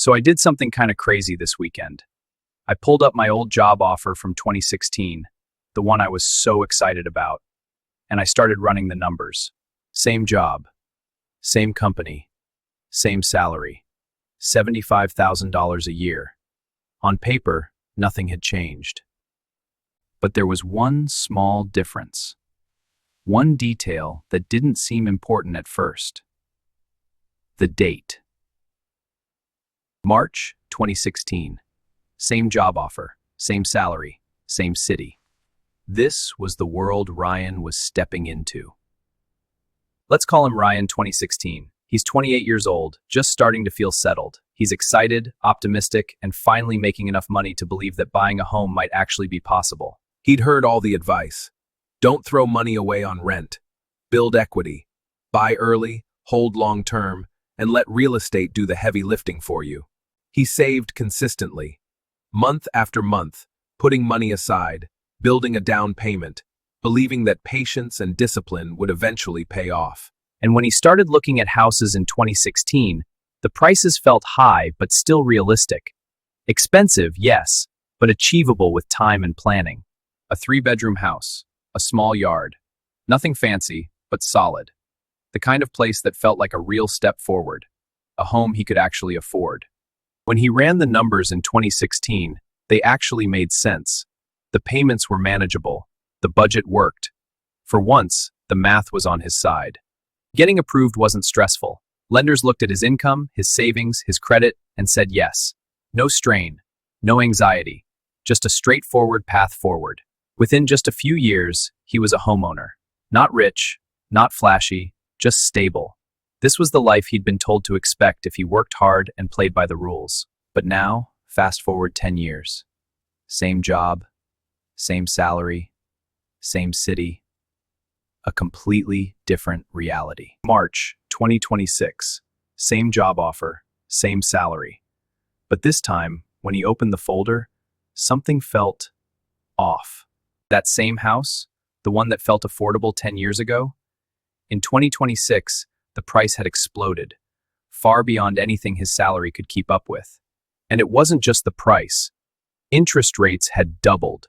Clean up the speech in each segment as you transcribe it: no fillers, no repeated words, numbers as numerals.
So I did something kind of crazy this weekend. I pulled up my old job offer from 2016, the one I was so excited about, and I started running the numbers. Same job, same company, same salary, $75,000 a year. On paper, nothing had changed. But there was one small difference. One detail that didn't seem important at first. The date. March 2016. Same job offer, same salary, same city. This was the world Ryan was stepping into. Let's call him Ryan 2016. He's 28 years old, just starting to feel settled. He's excited, optimistic, and finally making enough money to believe that buying a home might actually be possible. He'd heard all the advice. Don't throw money away on rent. Build equity. Buy early, hold long term, and let real estate do the heavy lifting for you. He saved consistently, month after month, putting money aside, building a down payment, believing that patience and discipline would eventually pay off. And when he started looking at houses in 2016, the prices felt high but still realistic. Expensive, yes, but achievable with time and planning. A 3-bedroom house, a small yard. Nothing fancy, but solid. The kind of place that felt like a real step forward. A home he could actually afford. When he ran the numbers in 2016, they actually made sense. The payments were manageable. The budget worked. For once, the math was on his side. Getting approved wasn't stressful. Lenders looked at his income, his savings, his credit, and said yes. No strain, no anxiety, just a straightforward path forward. Within just a few years, he was a homeowner. Not rich, not flashy, just stable. This was the life he'd been told to expect if he worked hard and played by the rules. But now, fast forward 10 years. Same job, same salary, same city. A completely different reality. March 2026. Same job offer, same salary. But this time, when he opened the folder, something felt off. That same house, the one that felt affordable 10 years ago? In 2026, the price had exploded, far beyond anything his salary could keep up with. And it wasn't just the price. Interest rates had doubled.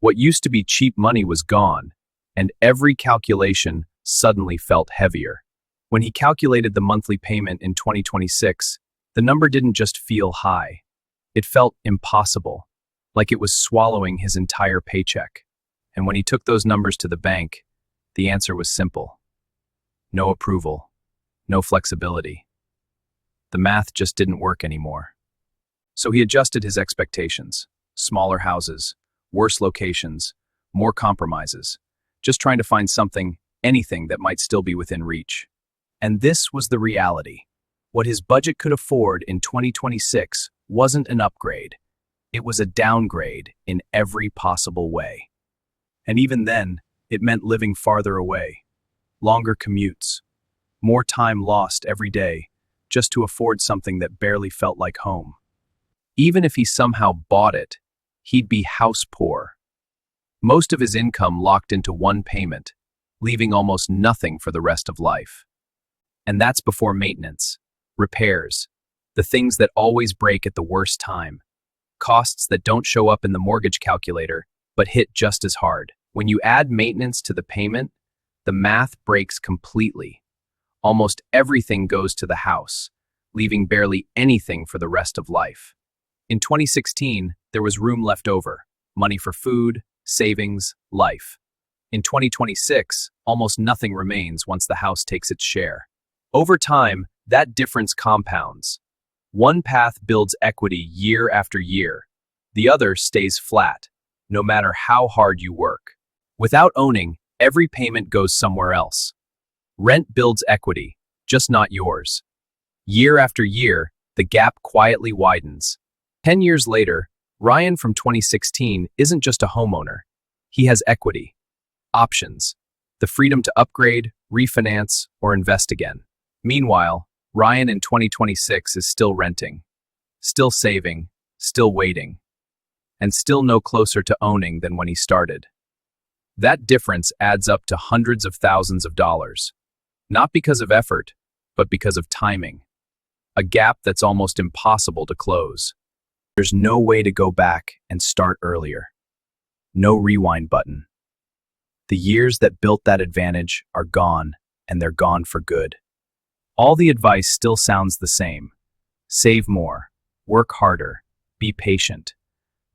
What used to be cheap money was gone, and every calculation suddenly felt heavier. When he calculated the monthly payment in 2026, the number didn't just feel high. It felt impossible, like it was swallowing his entire paycheck. And when he took those numbers to the bank, the answer was simple. No approval. No flexibility. The math just didn't work anymore. So he adjusted his expectations. Smaller houses, worse locations, more compromises, just trying to find something, anything that might still be within reach. And this was the reality. What his budget could afford in 2026 wasn't an upgrade. It was a downgrade in every possible way. And even then, it meant living farther away, longer commutes, more time lost every day just to afford something that barely felt like home. Even if he somehow bought it, he'd be house poor. Most of his income locked into one payment, leaving almost nothing for the rest of life. And that's before maintenance, repairs, the things that always break at the worst time, costs that don't show up in the mortgage calculator, but hit just as hard. When you add maintenance to the payment, the math breaks completely. Almost everything goes to the house, leaving barely anything for the rest of life. In 2016, there was room left over, money for food, savings, life. In 2026, almost nothing remains once the house takes its share. Over time, that difference compounds. One path builds equity year after year. The other stays flat, no matter how hard you work. Without owning, every payment goes somewhere else. Rent builds equity, just not yours. Year after year, the gap quietly widens. 10 years later, Ryan from 2016 isn't just a homeowner. He has equity, options, the freedom to upgrade, refinance, or invest again. Meanwhile, Ryan in 2026 is still renting, still saving, still waiting, and still no closer to owning than when he started. That difference adds up to hundreds of thousands of dollars. Not because of effort, but because of timing. a gap that's almost impossible to close. There's no way to go back and start earlier. No rewind button. The years that built that advantage are gone, and they're gone for good. All the advice still sounds the same. Save more, work harder, be patient.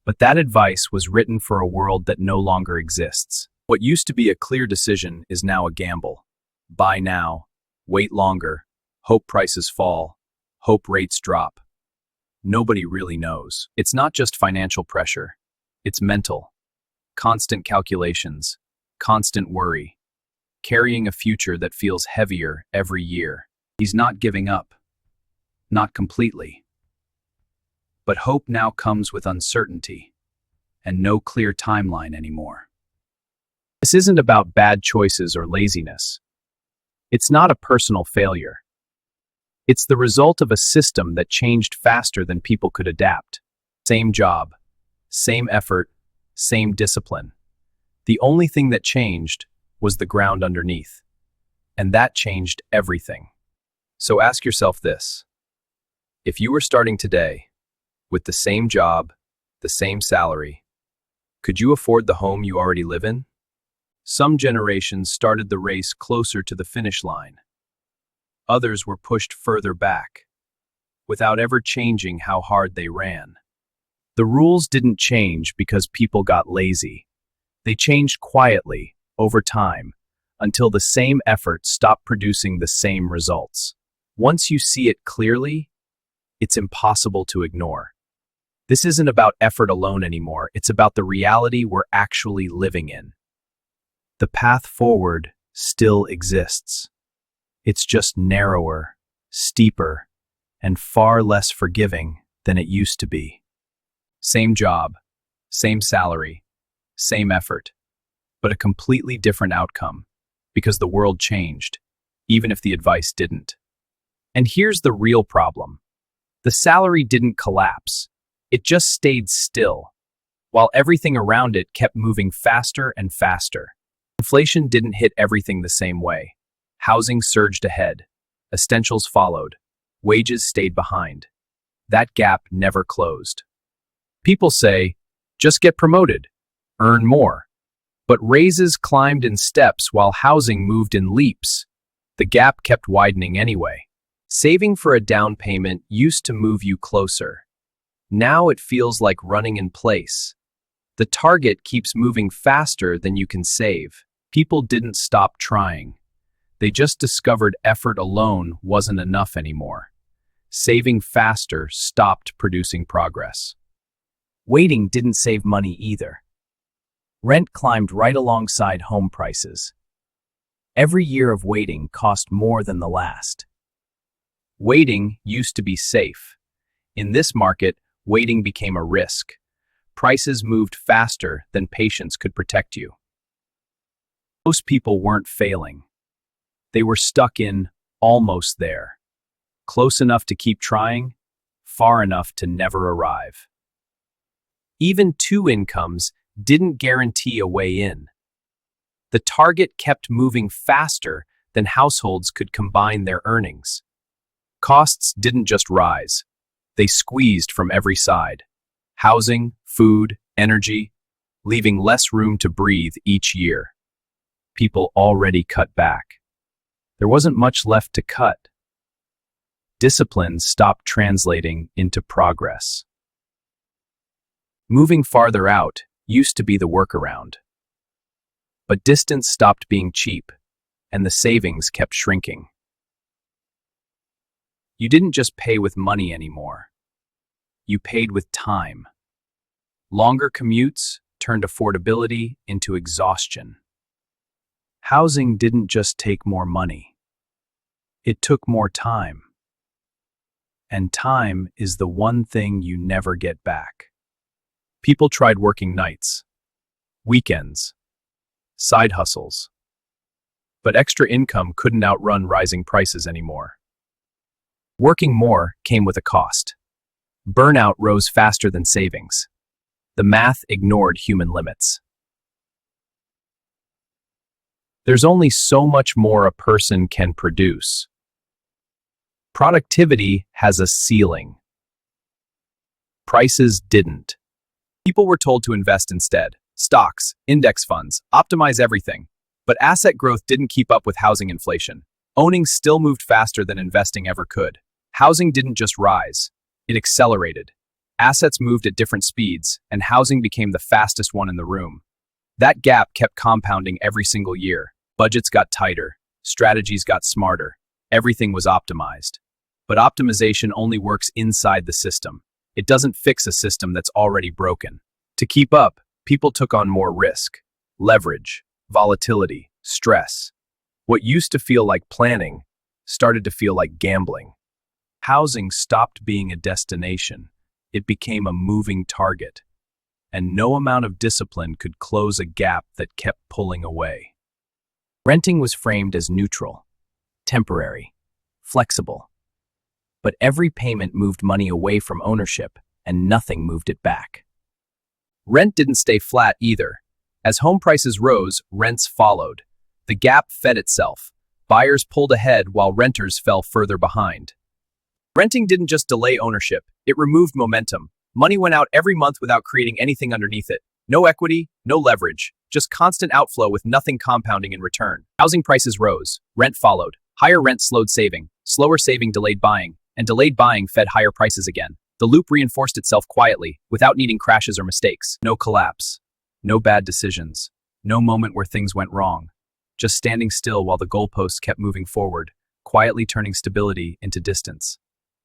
But that advice was written for a world that no longer exists. What used to be a clear decision is now a gamble. Buy now, wait longer, hope prices fall, hope rates drop. Nobody really knows. It's not just financial pressure. It's mental. Constant calculations, constant worry, carrying a future that feels heavier every year. He's not giving up. Not completely. But hope now comes with uncertainty and no clear timeline anymore. This isn't about bad choices or laziness. It's not a personal failure. It's the result of a system that changed faster than people could adapt. Same job, same effort, same discipline. The only thing that changed was the ground underneath. And that changed everything. So ask yourself this. If you were starting today, with the same job, the same salary, could you afford the home you already live in? Some generations started the race closer to the finish line. Others were pushed further back, without ever changing how hard they ran. The rules didn't change because people got lazy. They changed quietly, over time, until the same effort stopped producing the same results. Once you see it clearly, it's impossible to ignore. This isn't about effort alone anymore, it's about the reality we're actually living in. The path forward still exists. It's just narrower, steeper, and far less forgiving than it used to be. Same job, same salary, same effort, but a completely different outcome, because the world changed, even if the advice didn't. And here's the real problem. The salary didn't collapse. It just stayed still, while everything around it kept moving faster and faster. Inflation didn't hit everything the same way. Housing surged ahead. Essentials followed. Wages stayed behind. That gap never closed. People say, just get promoted, earn more. But raises climbed in steps while housing moved in leaps. The gap kept widening anyway. Saving for a down payment used to move you closer. Now it feels like running in place. The target keeps moving faster than you can save. People didn't stop trying. They just discovered effort alone wasn't enough anymore. Saving faster stopped producing progress. Waiting didn't save money either. Rent climbed right alongside home prices. Every year of waiting cost more than the last. Waiting used to be safe. In this market, waiting became a risk. Prices moved faster than patience could protect you. Most people weren't failing. They were stuck in almost there. Close enough to keep trying, far enough to never arrive. Even two incomes didn't guarantee a way in. The target kept moving faster than households could combine their earnings. Costs didn't just rise. They squeezed from every side. Housing, food, energy, leaving less room to breathe each year. People already cut back. There wasn't much left to cut. Discipline stopped translating into progress. Moving farther out used to be the workaround. But distance stopped being cheap, and the savings kept shrinking. You didn't just pay with money anymore. You paid with time. Longer commutes turned affordability into exhaustion. Housing didn't just take more money. It took more time. And time is the one thing you never get back. People tried working nights, weekends, side hustles. But extra income couldn't outrun rising prices anymore. Working more came with a cost. Burnout rose faster than savings. The math ignored human limits. There's only so much more a person can produce. Productivity has a ceiling. Prices didn't. People were told to invest instead. Stocks, index funds, optimize everything. But asset growth didn't keep up with housing inflation. Owning still moved faster than investing ever could. Housing didn't just rise, it accelerated. Assets moved at different speeds, and housing became the fastest one in the room. That gap kept compounding every single year. Budgets got tighter, strategies got smarter, everything was optimized. But optimization only works inside the system. It doesn't fix a system that's already broken. To keep up, people took on more risk, leverage, volatility, stress. What used to feel like planning started to feel like gambling. Housing stopped being a destination. It became a moving target. And no amount of discipline could close a gap that kept pulling away. Renting was framed as neutral, temporary, flexible. But every payment moved money away from ownership, and nothing moved it back. Rent didn't stay flat either. As home prices rose, rents followed. The gap fed itself. Buyers pulled ahead while renters fell further behind. Renting didn't just delay ownership, it removed momentum. Money went out every month without creating anything underneath it. No equity, no leverage, just constant outflow with nothing compounding in return. Housing prices rose, rent followed. Higher rent slowed saving, slower saving delayed buying, and delayed buying fed higher prices again. The loop reinforced itself quietly, without needing crashes or mistakes. No collapse, no bad decisions, no moment where things went wrong. Just standing still while the goalposts kept moving forward, quietly turning stability into distance.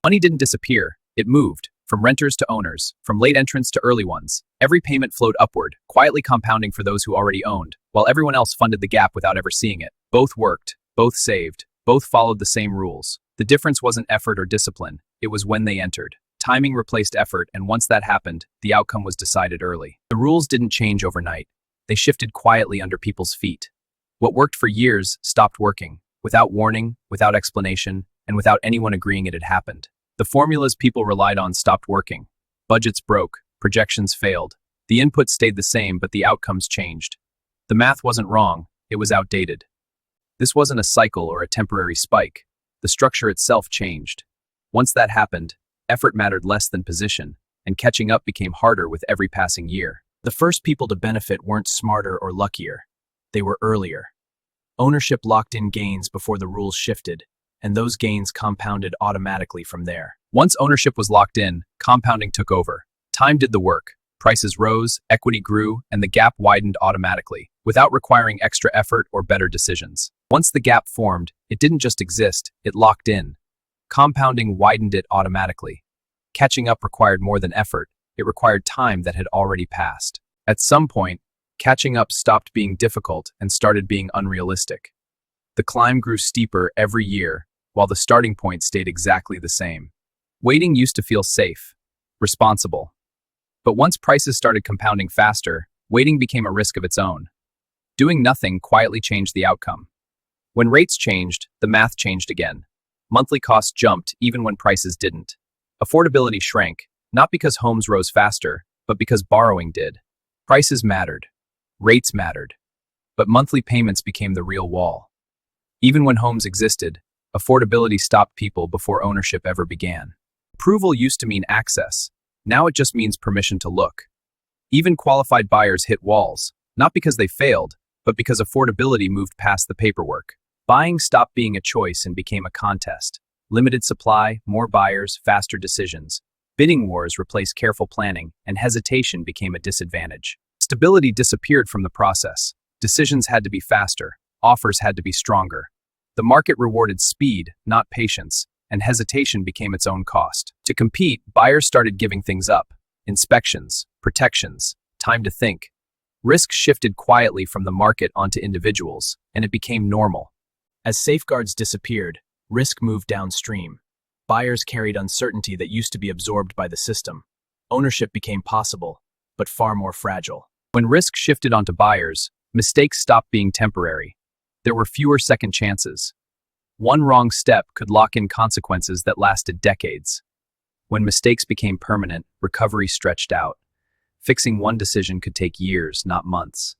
Money didn't disappear, it moved, from renters to owners, from late entrants to early ones. Every payment flowed upward, quietly compounding for those who already owned, while everyone else funded the gap without ever seeing it. Both worked, both saved, both followed the same rules. The difference wasn't effort or discipline, it was when they entered. Timing replaced effort, and once that happened, the outcome was decided early. The rules didn't change overnight. They shifted quietly under people's feet. What worked for years stopped working, without warning, without explanation, and without anyone agreeing it had happened. The formulas people relied on stopped working. Budgets broke, projections failed. The inputs stayed the same, but the outcomes changed. The math wasn't wrong, it was outdated. This wasn't a cycle or a temporary spike. The structure itself changed. Once that happened, effort mattered less than position, and catching up became harder with every passing year. The first people to benefit weren't smarter or luckier. They were earlier. Ownership locked in gains before the rules shifted, and those gains compounded automatically from there. Once ownership was locked in, compounding took over. Time did the work. Prices rose, equity grew, and the gap widened automatically, without requiring extra effort or better decisions. Once the gap formed, it didn't just exist, it locked in. Compounding widened it automatically. Catching up required more than effort, it required time that had already passed. At some point, catching up stopped being difficult and started being unrealistic. The climb grew steeper every year, while the starting point stayed exactly the same. Waiting used to feel safe, responsible. But once prices started compounding faster, waiting became a risk of its own. Doing nothing quietly changed the outcome. When rates changed, the math changed again. Monthly costs jumped even when prices didn't. Affordability shrank, not because homes rose faster, but because borrowing did. Prices mattered. Rates mattered. But monthly payments became the real wall. Even when homes existed, affordability stopped people before ownership ever began. Approval used to mean access. Now it just means permission to look. Even qualified buyers hit walls, not because they failed, but because affordability moved past the paperwork. Buying stopped being a choice and became a contest. Limited supply, more buyers, faster decisions. Bidding wars replaced careful planning, and hesitation became a disadvantage. Stability disappeared from the process. Decisions had to be faster. Offers had to be stronger. The market rewarded speed, not patience, and hesitation became its own cost. To compete, buyers started giving things up. Inspections, protections, time to think. Risk shifted quietly from the market onto individuals, and it became normal. As safeguards disappeared, risk moved downstream. Buyers carried uncertainty that used to be absorbed by the system. Ownership became possible, but far more fragile. When risk shifted onto buyers, mistakes stopped being temporary. There were fewer second chances. One wrong step could lock in consequences that lasted decades. When mistakes became permanent, recovery stretched out. Fixing one decision could take years, not months.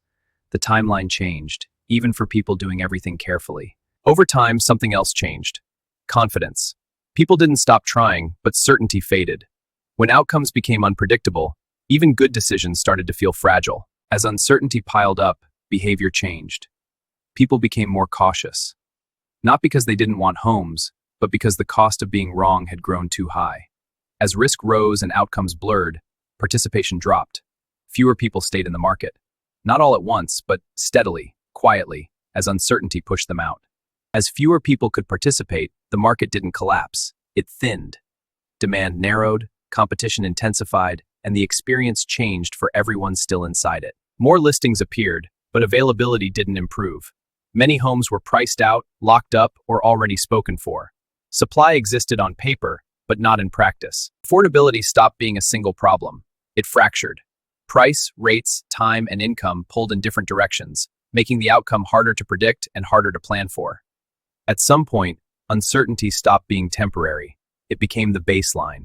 The timeline changed, even for people doing everything carefully. Over time, something else changed. Confidence. People didn't stop trying, but certainty faded. When outcomes became unpredictable, even good decisions started to feel fragile. As uncertainty piled up, behavior changed. People became more cautious. Not because they didn't want homes, but because the cost of being wrong had grown too high. As risk rose and outcomes blurred, participation dropped. Fewer people stayed in the market. Not all at once, but steadily, quietly, as uncertainty pushed them out. As fewer people could participate, the market didn't collapse. It thinned. Demand narrowed, competition intensified, and the experience changed for everyone still inside it. More listings appeared, but availability didn't improve. Many homes were priced out, locked up, or already spoken for. Supply existed on paper, but not in practice. Affordability stopped being a single problem. It fractured. Price, rates, time, and income pulled in different directions, making the outcome harder to predict and harder to plan for. At some point, uncertainty stopped being temporary. It became the baseline.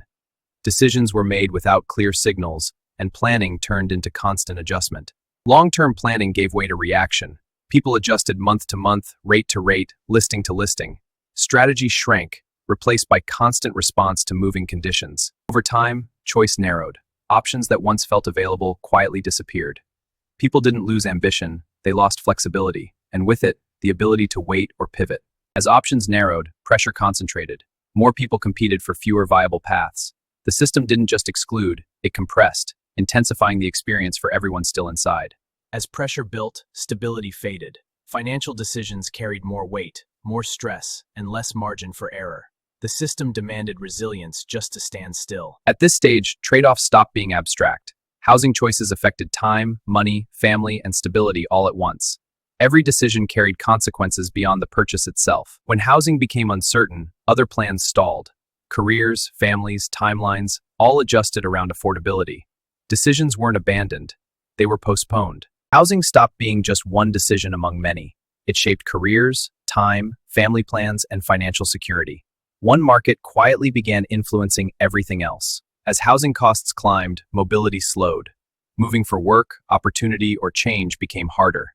Decisions were made without clear signals, and planning turned into constant adjustment. Long-term planning gave way to reaction. People adjusted month to month, rate to rate, listing to listing. Strategy shrank, replaced by constant response to moving conditions. Over time, choice narrowed. Options that once felt available quietly disappeared. People didn't lose ambition, they lost flexibility, and with it, the ability to wait or pivot. As options narrowed, pressure concentrated. More people competed for fewer viable paths. The system didn't just exclude, it compressed, intensifying the experience for everyone still inside. As pressure built, stability faded. Financial decisions carried more weight, more stress, and less margin for error. The system demanded resilience just to stand still. At this stage, trade-offs stopped being abstract. Housing choices affected time, money, family, and stability all at once. Every decision carried consequences beyond the purchase itself. When housing became uncertain, other plans stalled. Careers, families, timelines, all adjusted around affordability. Decisions weren't abandoned. They were postponed. Housing stopped being just one decision among many. It shaped careers, time, family plans, and financial security. One market quietly began influencing everything else. As housing costs climbed, mobility slowed. Moving for work, opportunity, or change became harder.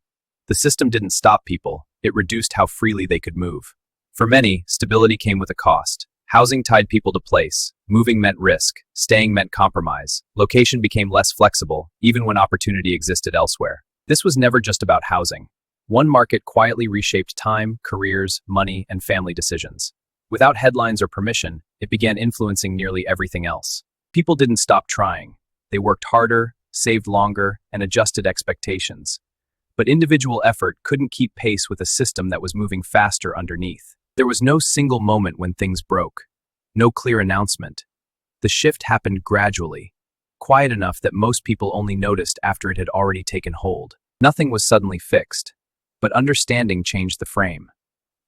The system didn't stop people, it reduced how freely they could move. For many, stability came with a cost. Housing tied people to place. Moving meant risk. Staying meant compromise. Location became less flexible, even when opportunity existed elsewhere. This was never just about housing. One market quietly reshaped time, careers, money, and family decisions. Without headlines or permission, it began influencing nearly everything else. People didn't stop trying. They worked harder, saved longer, and adjusted expectations. But individual effort couldn't keep pace with a system that was moving faster underneath. There was no single moment when things broke. No clear announcement. The shift happened gradually, quiet enough that most people only noticed after it had already taken hold. Nothing was suddenly fixed, but understanding changed the frame.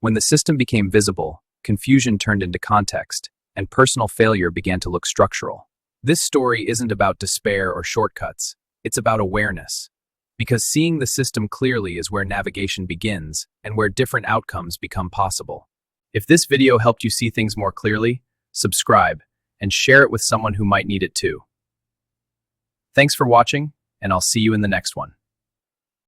When the system became visible, confusion turned into context, and personal failure began to look structural. This story isn't about despair or shortcuts, it's about awareness. Because seeing the system clearly is where navigation begins and where different outcomes become possible. If this video helped you see things more clearly, subscribe and share it with someone who might need it too. Thanks for watching, and I'll see you in the next one.